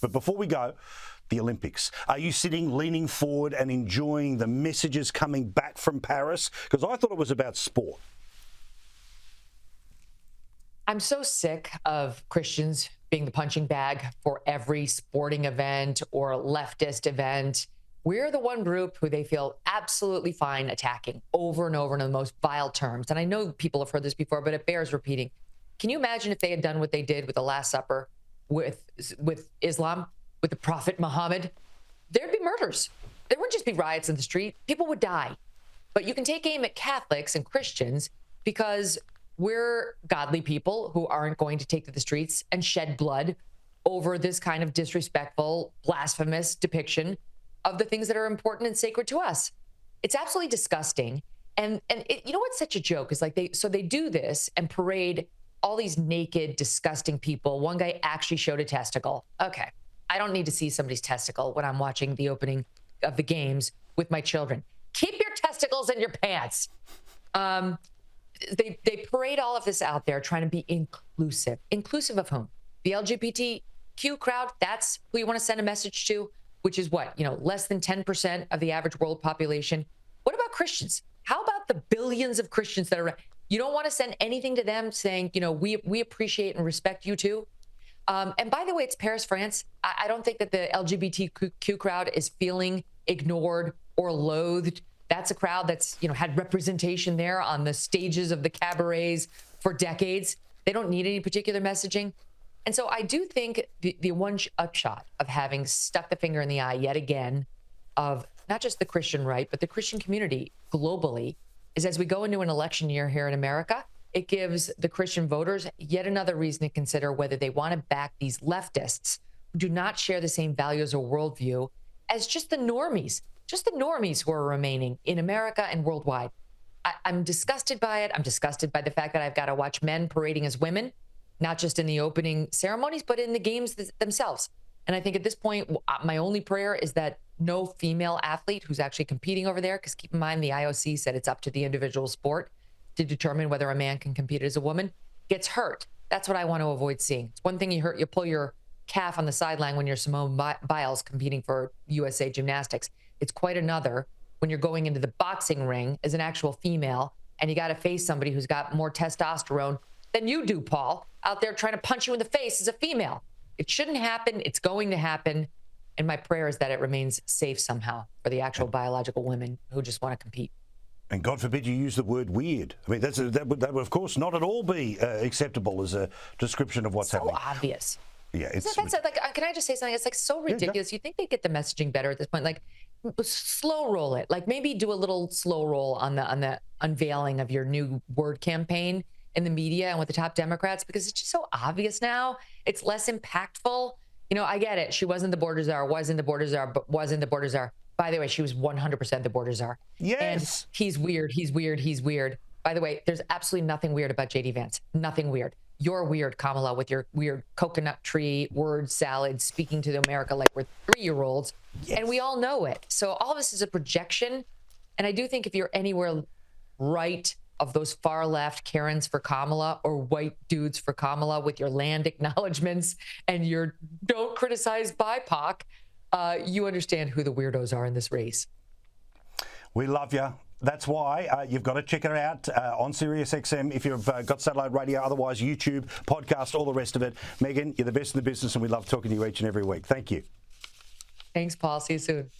But before we go, the Olympics. Are you sitting, leaning forward and enjoying the messages coming back from Paris? Because I thought it was about sport. I'm so sick of Christians being the punching bag for every sporting event or leftist event. We're the one group who they feel absolutely fine attacking over and over in the most vile terms. And I know people have heard this before, but it bears repeating. Can you imagine if they had done what they did with the Last Supper, with Islam, with the Prophet Muhammad? There'd be murders. There wouldn't just be riots in the street. People would die. But you can take aim at Catholics and Christians because we're godly people who aren't going to take to the streets and shed blood over this kind of disrespectful, blasphemous depiction of the things that are important and sacred to us. It's absolutely disgusting. And you know what's such a joke is like they do this and parade all these naked, disgusting people. One guy actually showed a testicle. Okay, I don't need to see somebody's testicle when I'm watching the opening of the games with my children. Keep your testicles in your pants. They parade all of this out there trying to be inclusive. Inclusive of whom? The LGBTQ crowd, that's who you want to send a message to, which is what, less than 10% of the average world population. What about Christians? How about the billions of Christians that are, you don't want to send anything to them saying, we appreciate and respect you too? And by the way, it's Paris, France. I don't think that the LGBTQ crowd is feeling ignored or loathed. That's a crowd that's, had representation there on the stages of the cabarets for decades. They don't need any particular messaging. And so I do think the one upshot of having stuck the finger in the eye yet again of not just the Christian right, but the Christian community globally is as we go into an election year here in America, it gives the Christian voters yet another reason to consider whether they want to back these leftists who do not share the same values or worldview as just the normies who are remaining in America and worldwide. I'm disgusted by it. I'm disgusted by the fact that I've got to watch men parading as women, not just in the opening ceremonies, but in the games themselves. And I think at this point, my only prayer is that no female athlete who's actually competing over there, because keep in mind, the IOC said it's up to the individual sport to determine whether a man can compete as a woman, gets hurt. That's what I want to avoid seeing. It's one thing you pull your calf on the sideline when you're Simone Biles competing for USA Gymnastics. It's quite another when you're going into the boxing ring as an actual female and you got to face somebody who's got more testosterone than you do, Paul, out there trying to punch you in the face as a female. It shouldn't happen. It's going to happen. And my prayer is that it remains safe somehow for the actual biological women who just want to compete. And God forbid you use the word weird. I mean, that would, of course, not at all be acceptable as a description of what's happening. So obvious. Yeah, it's can I just say something? It's like so ridiculous. You think they get the messaging better at this point? Like, slow roll it. Like maybe do a little slow roll on the unveiling of your new word campaign in the media and with the top Democrats, because it's just so obvious now. It's less impactful. I get it. She wasn't the border czar, wasn't the border czar, but wasn't the border czar. By the way, she was 100% the border czar. Yes. And he's weird. He's weird. He's weird. By the way, there's absolutely nothing weird about JD Vance. Nothing weird. You're weird, Kamala, with your weird coconut tree word salad, speaking to America like we're 3-year-olds. Yes. And we all know it. So all of this is a projection. And I do think if you're anywhere right of those far left Karens for Kamala or white dudes for Kamala with your land acknowledgements and your don't criticize BIPOC, you understand who the weirdos are in this race. We love you. That's why you've got to check it out on SiriusXM if you've got satellite radio, otherwise YouTube, podcast, all the rest of it. Megan, you're the best in the business and we love talking to you each and every week. Thank you. Thanks, Paul. See you soon.